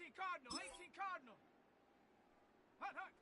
18 Cardinal, 18 Cardinal. Hut, hut.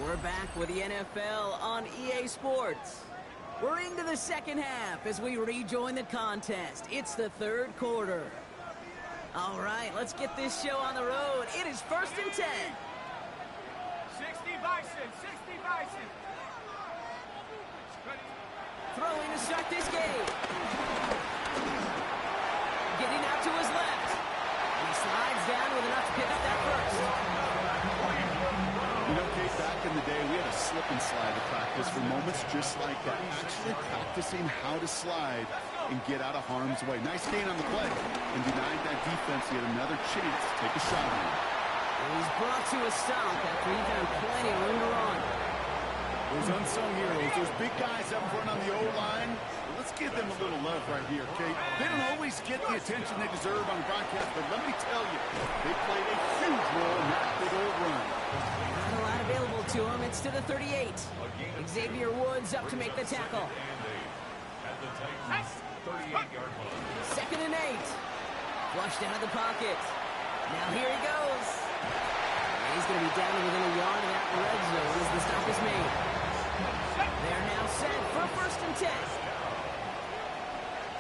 We're back with the NFL on EA Sports. We're into the second half as we rejoin the contest. It's the third quarter. All right, let's get this show on the road. It is 1st and 10. 60 Bison, 60 Bison. Throwing to start this game. Getting out to his left. He slides down with enough to pick up that first. You know, Kate, back in the day, we had a slip and slide to practice for moments just like that. Actually practicing how to slide and get out of harm's way. Nice gain on the play. And denied that defense yet another chance to take a shot on him. He's brought to a stop after he found plenty of room to run. Those unsung heroes, those big guys up front on the O-line, let's give them a little love right here, Kate. They don't always get the attention they deserve on the broadcast, but let me tell you, they played a huge role in that big old run. Not a lot available to him. It's to the 38. Xavier Woods up to make the tackle. Second and 8. Flushed out of the pocket. Now here he goes. He's going to be down to within a yard of that red zone as the stop is made. They're now set for 1st and 10.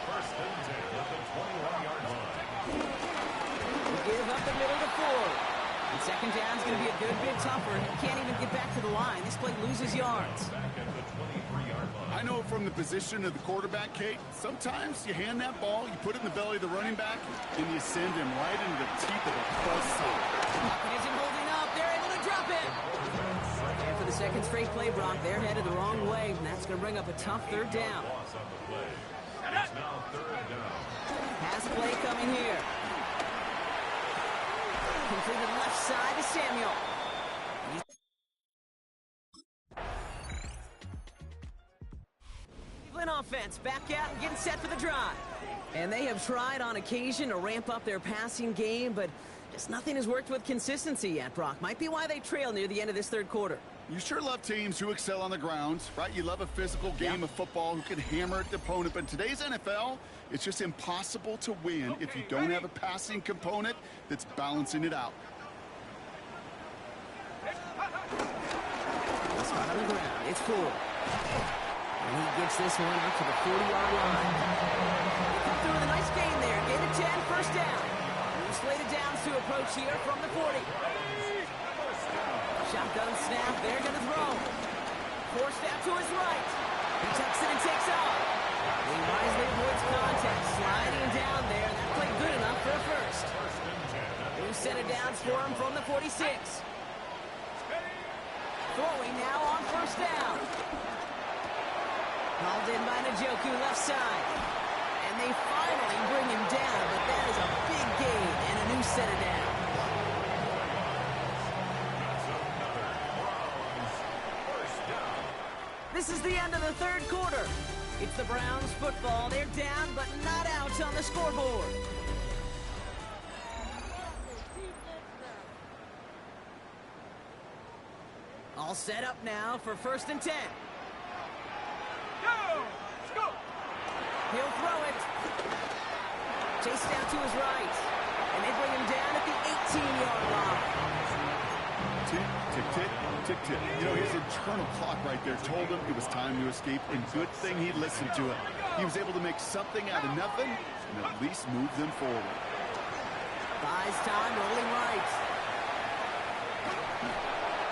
1st and 10 at the 21-yard line. We'll give up the middle to Ford. And second down's going to be a good bit tougher. He can't even get back to the line. This play loses yards. Back at the 23-yard line. I know from the position of the quarterback, Kate, sometimes you hand that ball, you put it in the belly of the running back, and you send him right into the teeth of a buzzsaw. Pocket isn't holding up. They're able to drop it. And for the second straight play, Brock, they're headed the wrong way, and that's going to bring up a tough third down. Loss on the play. It's now 3rd down. Pass play coming here. Completed left side to Samuel. back out and getting set for the drive. And they have tried on occasion to ramp up their passing game, but just nothing has worked with consistency yet, Brock. Might be why they trail near the end of this third quarter. You sure love teams who excel on the ground, right? You love a physical game of football who can hammer at the opponent. But in today's NFL, it's just impossible to win if you don't have a passing component that's balancing it out. Spot on the ground. It's full. And he gets this one up to the 40-yard line. They come through with a nice gain there. Gain of 10, first down. Slated downs to approach here from the 40. Shotgun snap. They're going to throw. Forced out to his right. He tucks it and takes off. He wisely avoids contact. Sliding down there. That played good enough for a first. New set of downs for him from the 46. Throwing now on first down. Hauled in by Njoku, left side. And they finally bring him down, but that is a big gain and a new set of downs. This is the end of the third quarter. It's the Browns football. They're down, but not out on the scoreboard. All set up now for 1st and 10. Go! Let's go! He'll throw it. Chased down to his right. And they bring him down at the 18-yard line. Tick, tick, tick, tick, tick. You know, his internal clock right there told him it was time to escape, and good thing he listened to it. He was able to make something out of nothing and at least move them forward. Buys time, rolling right.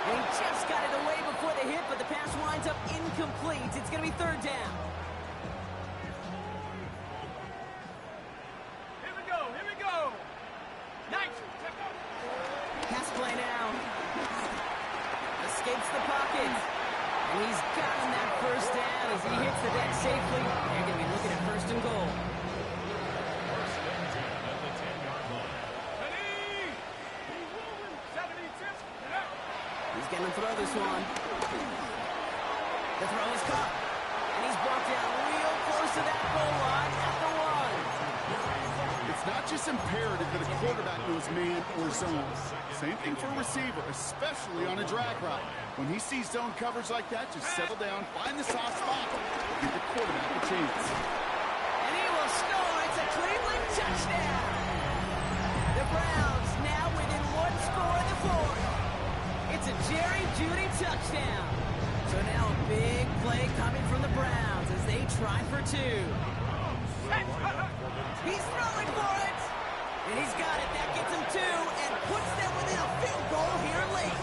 And he just got it away before the hit, but the pass winds up incomplete. It's going to be third down. Here we go! Here we go! Nice! Pass play now. Escapes the pocket. And he's got him that first down as he hits the deck safely. They're going to be looking at 1st and goal. He's going to throw this one. The throw is caught. And he's brought down real close to that goal line at the 1. It's not just imperative that a quarterback knows man or zone. Same thing for a receiver, especially on a drag route. When he sees zone coverage like that, just settle down, find the soft spot, give the quarterback a chance. And he will score. It's a Cleveland touchdown. The Browns now within 1 score in the 4th. It's a Jerry Jeudy touchdown. So now a big play coming from the Browns as they try for 2. He's throwing for it. And he's got it. That gets him 2 and puts them within a field goal here late.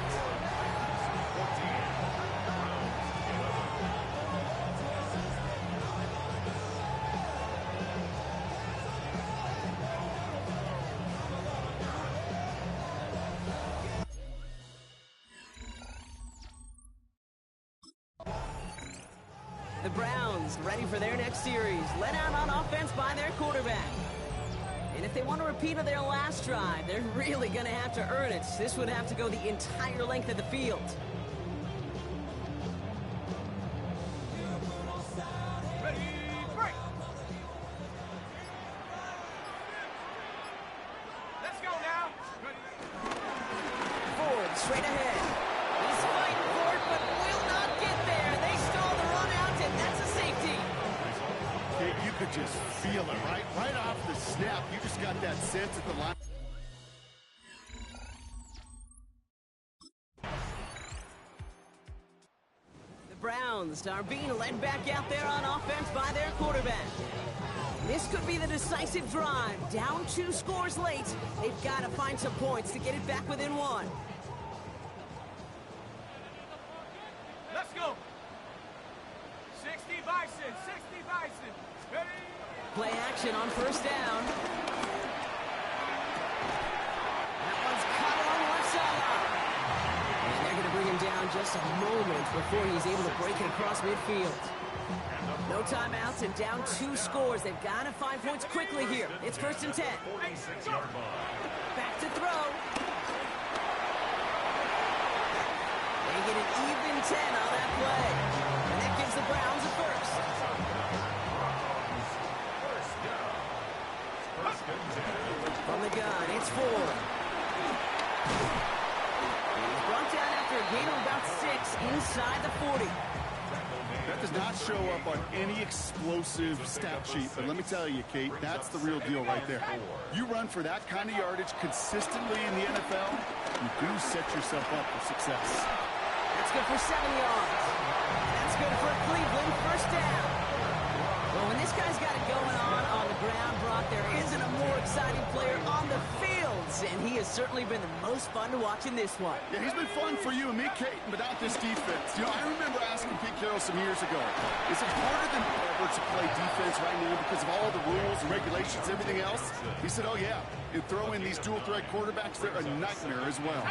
The Browns ready for their next series, led out on offense by their quarterback. And if they want to repeat of their last drive, they're really going to have to earn it. This would have to go the entire length of the field. Ready, break! Let's go now! Ford straight ahead. He's fighting for it, but will not get there. They stall the run out, and that's a safety. Okay, you could just feel it, right? Right off the snap, you just got that sense at the line. The Browns are being led back out there on offense by their quarterback. This could be the decisive drive. Down 2 scores late. They've got to find some points to get it back within 1. Let's go! 60 Bison! 60 Bison! Ready? Play action on first down. That one's caught along the left sideline. And they're going to bring him down just a moment before he's able to break it across midfield. No timeouts and down 2 scores. They've got to find points quickly here. It's 1st and 10. Back to throw. They get an even 10 on that play. And that gives the Browns a first. moves forward. He's brought down after a gain of about 6 inside the 40. That does not show up on any explosive stat sheet, but let me tell you, Kate, that's the real deal right there. You run for that kind of yardage consistently in the NFL, you do set yourself up for success. That's good for 7 yards. That's good for Cleveland. First down. Well, when this guy's got it going on the ground, Brock, there isn't a more exciting player on the fields, and he has certainly been the most fun to watch in this one. Yeah, he's been fun for you and me, Kate, but not this defense. You know, I remember asking Pete Carroll some years ago, is it harder than ever to play defense right now because of all the rules and regulations, everything else? He said, oh, yeah, and throw in these dual-threat quarterbacks, they're a nightmare as well.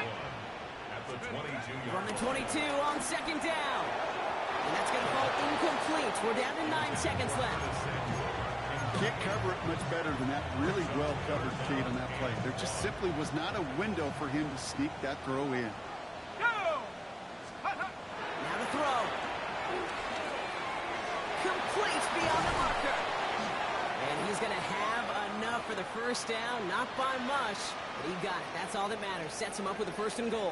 From the 22 on second down. And that's going to fall incomplete. We're down to 9 seconds left. Can't cover it much better than that. Really well covered, Kate, on that play. There just simply was not a window for him to sneak that throw in. Go! Now the throw. Complete beyond the marker. And he's going to have enough for the first down. Not by much, but he got it. That's all that matters. Sets him up with a 1st and goal.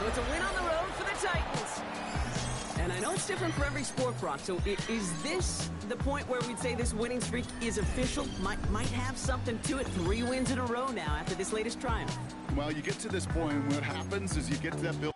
So it's a win on the road for the Titans. And I know it's different for every sport, Brock. So is this the point where we'd say this winning streak is official? Might have something to it. 3 wins in a row now after this latest triumph. Well, you get to this point, and what happens is you get to that build.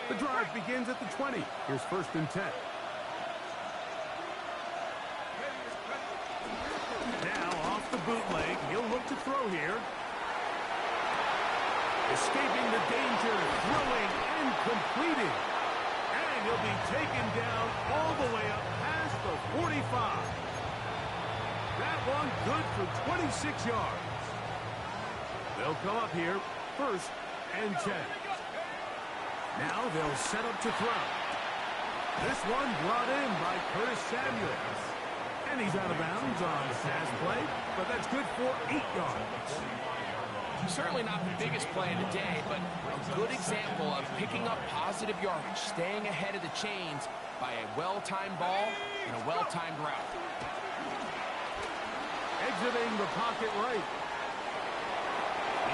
The drive begins at the 20. Here's 1st and 10. Now off the bootleg. He'll look to throw here. Escaping the danger, throwing and completing. And he'll be taken down all the way up past the 45. That one good for 26 yards. They'll come up here, 1st and 10. Now they'll set up to throw. This one brought in by Curtis Samuels. And he's out of bounds on the pass play, but that's good for 8 yards. Certainly not the biggest play of the day, but a good example of picking up positive yardage, staying ahead of the chains by a well-timed ball and a well-timed route. Exiting the pocket right.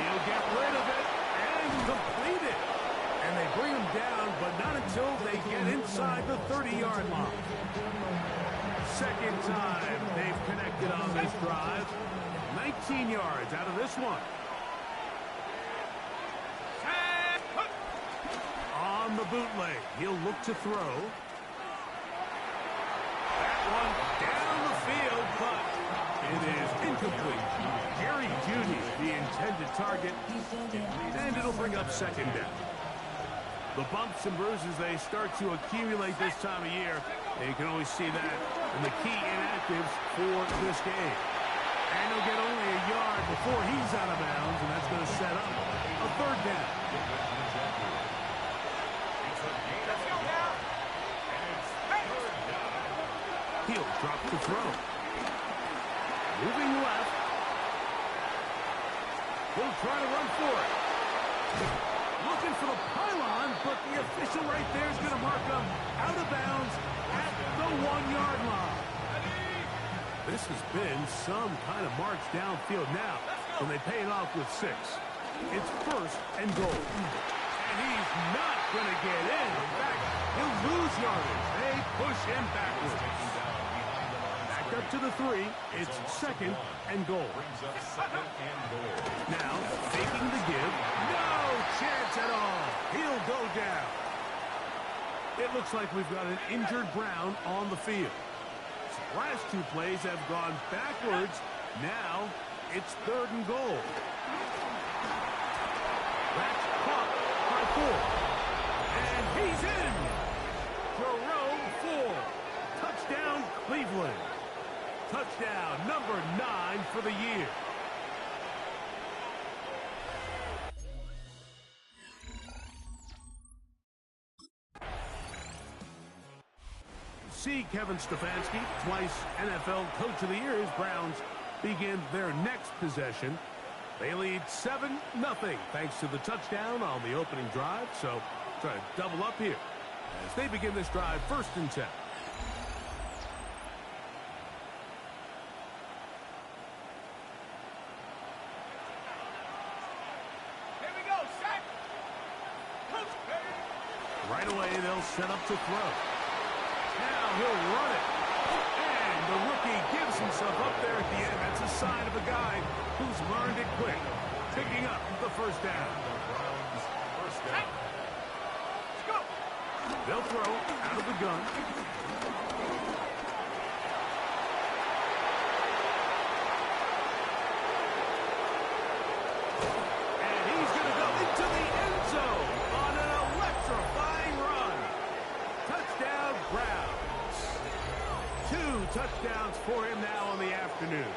He'll get rid of it and complete it. And they bring him down, but not until they get inside the 30-yard line. Second time they've connected on this drive. 19 yards out of this one. the bootleg. He'll look to throw. That one down the field, but it is incomplete. Jerry Jeudy, the intended target, and it'll bring up second down. The bumps and bruises, they start to accumulate this time of year. And you can always see that in the key inactives for this game. And he'll get only a yard before he's out of bounds, and that's going to set up a third down. He'll drop to throw. Moving left. He'll try to run for it. Looking for the pylon, but the official right there is going to mark him out of bounds at the 1-yard line. This has been some kind of march downfield now when they pay it off with 6. It's first and goal. And he's not going to get in. In fact, he'll lose yardage. They push him backwards. Back up to the 3. It's second and goal. Now, faking the give. No chance at all. He'll go down. It looks like we've got an injured Brown on the field. So last 2 plays have gone backwards. Now, it's third and goal. That's caught by 4. And he's in. Jerome Ford. Touchdown, Cleveland. Touchdown number 9 for the year. See Kevin Stefanski, twice NFL Coach of the Year, as Browns begin their next possession. They lead 7-0 thanks to the touchdown on the opening drive. So try to double up here as they begin this drive, 1st and 10. Right away, they'll set up to throw. Now he'll run it. And the rookie gives himself up there at the end. That's a sign of a guy who's learned it quick. Picking up the first down. They'll throw out of the gun. And he's going to go into the end zone on an electrifying run. Touchdown, Browns. 2 touchdowns for him now on the afternoon.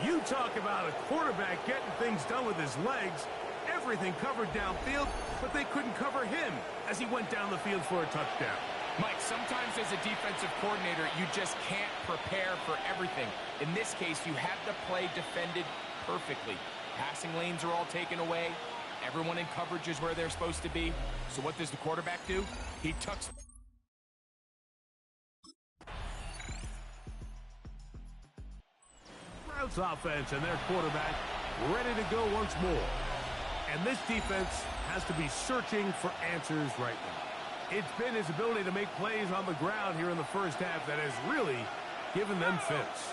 You talk about a quarterback getting things done with his legs. Everything covered downfield, but they couldn't cover him as he went down the field for a touchdown. Mike, sometimes as a defensive coordinator, you just can't prepare for everything. In this case, you have the play defended perfectly. Passing lanes are all taken away. Everyone in coverage is where they're supposed to be. So what does the quarterback do? He tucks. Browns offense and their quarterback ready to go once more. And this defense has to be searching for answers right now. It's been his ability to make plays on the ground here in the first half that has really given them fits.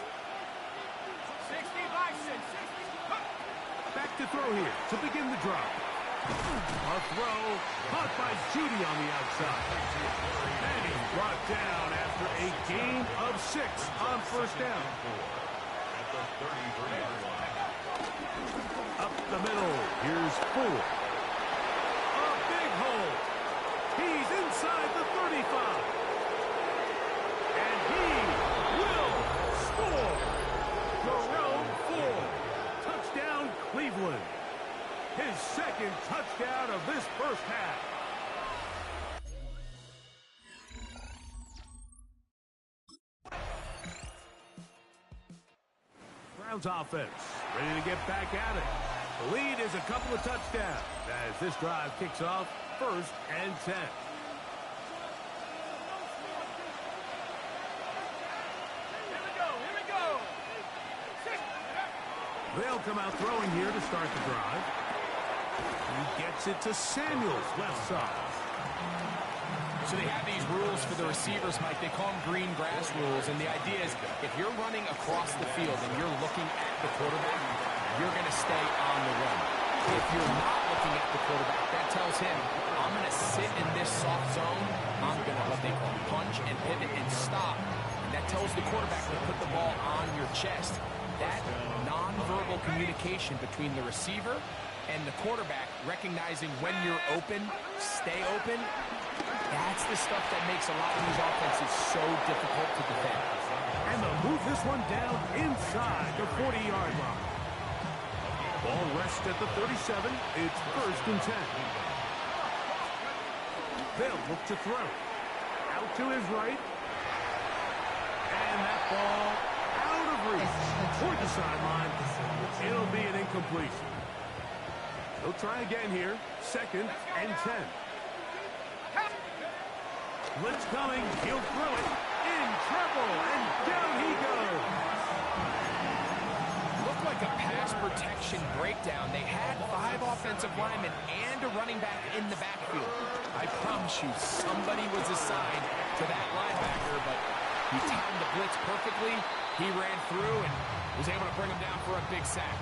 60 by 6. Back to throw here to begin the drive. A throw caught by Jeudy on the outside. And he's brought down after a gain of 6 on first down. Up the middle, here's Ford. A big hole. He's inside the 35. And he will score. Jerome Ford. Touchdown, Cleveland. His 2nd touchdown of this first half. Browns offense ready to get back at it. The lead is a couple of touchdowns as this drive kicks off 1st and 10. Here we go. They'll come out throwing here to start the drive. He gets it to Samuels, left side. So they have these rules for the receivers, Mike. They call them green grass rules. And the idea is if you're running across the field and you're looking at the quarterback, you're going to stay on the run. If you're not looking at the quarterback, that tells him, I'm going to sit in this soft zone. I'm going to what they call punch and pivot and stop. And that tells the quarterback to put the ball on your chest. That nonverbal communication between the receiver and the quarterback, recognizing when you're open, stay open, that's the stuff that makes a lot of these offenses so difficult to defend. And they'll move this one down inside the 40-yard line. Ball rests at the 37. It's 1st and 10. They'll look to throw. Out to his right. And that ball out of reach. Toward the sideline. It'll be an incompletion. He'll try again here. 2nd and 10. Blitz coming. He'll throw it. In trouble. And down he goes. Looked like a pass protection breakdown. They had 5 offensive linemen and a running back in the backfield. I promise you, somebody was assigned to that linebacker, but he timed the blitz perfectly. He ran through and was able to bring him down for a big sack.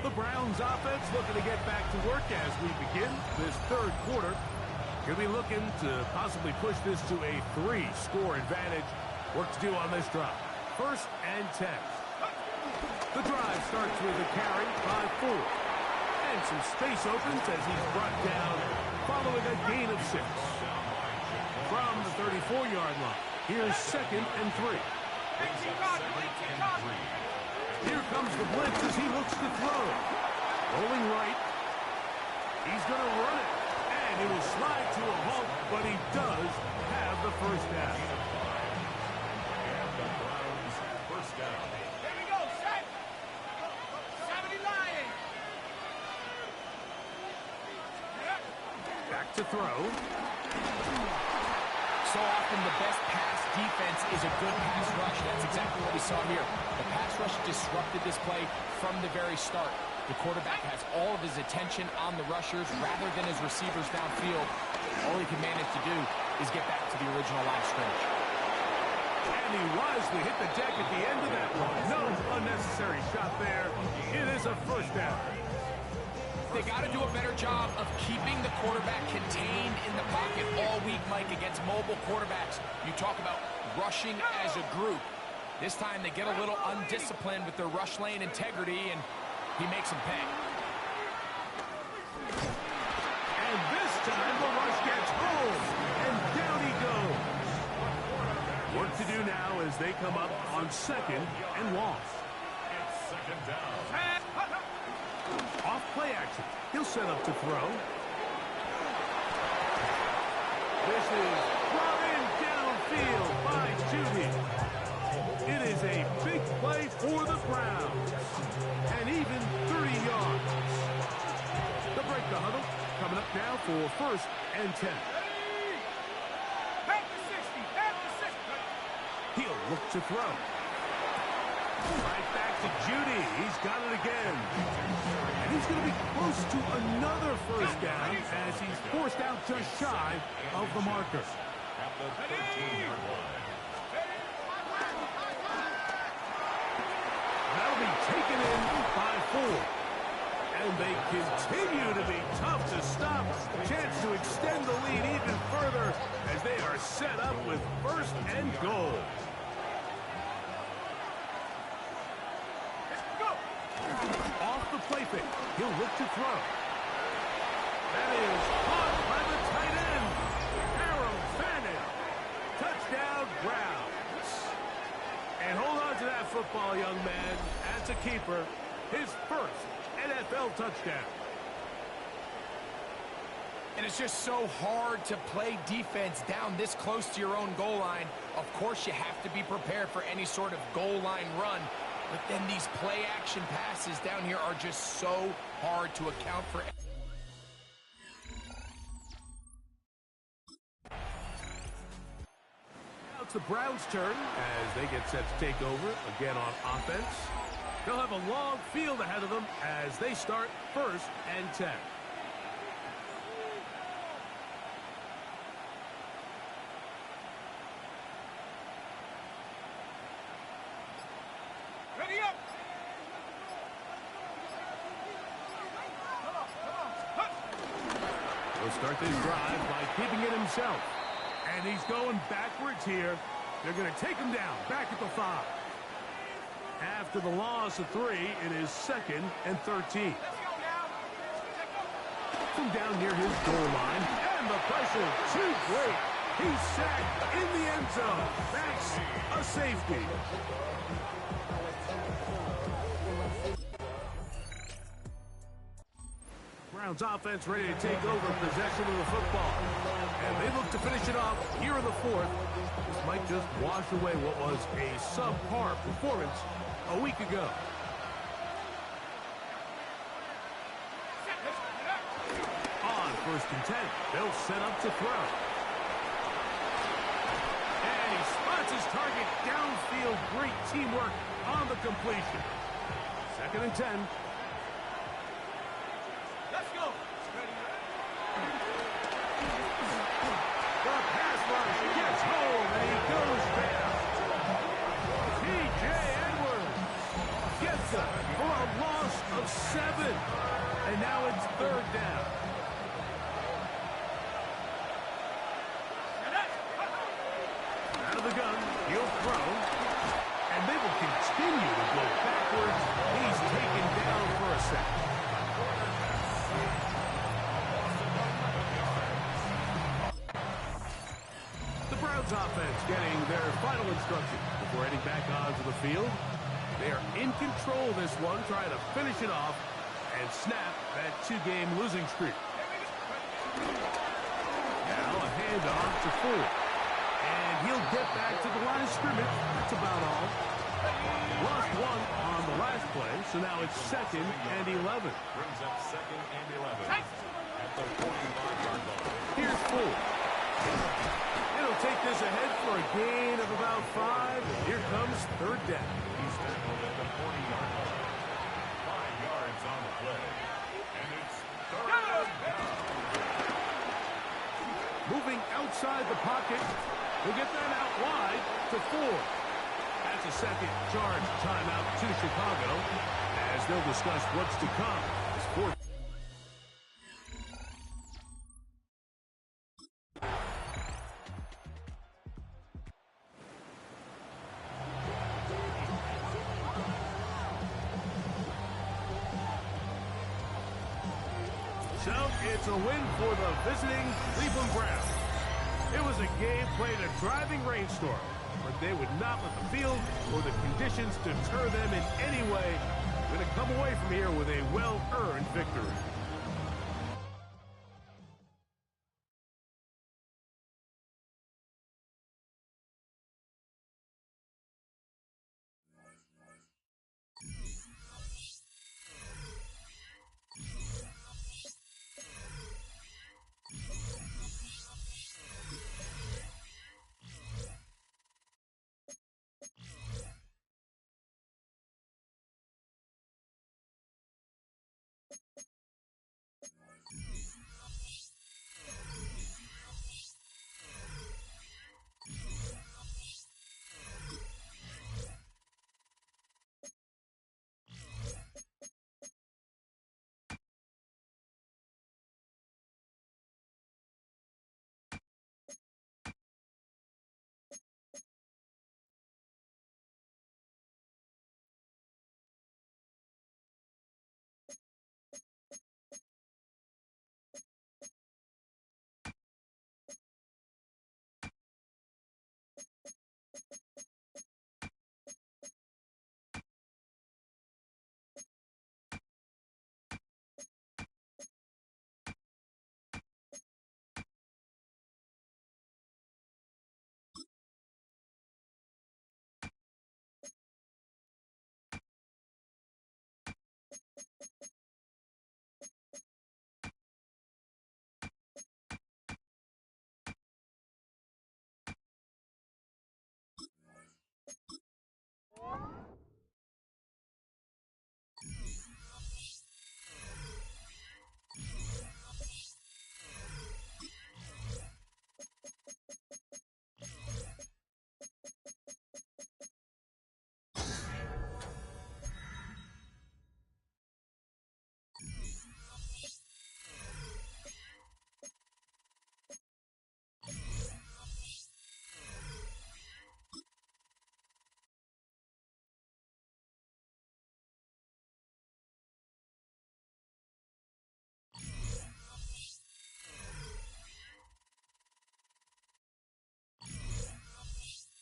The Browns offense looking to get back to work as we begin this 3rd quarter. Could be looking to possibly push this to a 3-score advantage. Work to do on this drive. 1st and 10. The drive starts with a carry by Ford. And some space opens as he's brought down following a gain of 6. From the 34-yard line, here's 2nd and 3. Here comes the blitz as he looks to throw. Rolling right. He's going to run it. And it will slide to a halt, but he does have the 1st down. And the Browns, 1st down. Here we go, set. 70 line. Back to throw. So often the best pass defense is a good pass rush. That's exactly what we saw here. The pass rush disrupted this play from the very start. The quarterback has all of his attention on the rushers rather than his receivers downfield. All he can manage to do is get back to the original line of scrimmage. And he wisely hit the deck at the end of that one. No unnecessary shot there. It is a 1st down. They got to do a better job of keeping the quarterback contained in the pocket all week, Mike, against mobile quarterbacks. You talk about rushing as a group. This time they get a little undisciplined with their rush lane integrity, and he makes them pay. And this time the rush gets home. And down he goes. Work to do now as they come up on 2nd and long. It's 2nd down. Off play action. He'll set up to throw. This is brought in downfield by Judy. It is a big play for the Browns. And even 30 yards. They'll break the huddle. Coming up now for 1st and 10. Back to 60. Back to 60. He'll look to throw. Right back to Judy. He's got it again. And he's going to be close to another 1st down as he's forced out just shy of the marker. At the 13-yard line. That'll be taken in by 4. And they continue to be tough to stop. Chance to extend the lead even further as they are set up with 1st and goal. Off the play fake. He'll look to throw. That is caught by the tight end. Harold Fannin. Touchdown, Browns. And hold on to that football, young man. That's a keeper. His 1st NFL touchdown. And it's just so hard to play defense down this close to your own goal line. Of course, you have to be prepared for any sort of goal line run. But then these play-action passes down here are just so hard to account for. Now it's the Browns' turn as they get set to take over again on offense. They'll have a long field ahead of them as they start 1st and 10. He'll start this drive by keeping it himself. And he's going backwards here. They're going to take him down, back at the 5. After the loss of 3, it is 2nd and 13. From down near his goal line, and the pressure too great. He's sacked in the end zone. That's a safety. Browns offense ready to take over possession of the football. And they look to finish it off here in the 4th. This might just wash away what was a subpar performance a week ago. On 1st and 10, they'll set up to throw. And he spots his target downfield. Great teamwork on the completion. 2nd and 10. Let's go. The pass rush gets home, and he goes down. T.J. Edwards gets it for a loss of 7. And now it's 3rd down. Out of the gun, he'll throw. And they will continue to go backwards. He's taken down for a sack. The Browns offense getting their final instruction before heading back onto the field. They are in control of this one, trying to finish it off and snap that 2-game losing streak. Now a handoff to Ford. And he'll get back to the line of scrimmage. That's about all. Lost 1 on the last play, so now it's 2nd and 11. Brings up 2nd and 11 at the 45-yard line. Here's Ford. It'll take this ahead for a gain of about 5. And here comes 3rd down. He's tackled at the 40-yard line. 5 yards on the play. And it's 3rd down. Moving outside the pocket. We'll get that out wide to Ford. That's a second charge timeout to Chicago as they'll discuss what's to come. As Ford So it's a win for the visiting Cleveland Browns. It was a game played in a driving rainstorm, but they would not let the field or the conditions deter them in any way. Going to come away from here with a well-earned victory.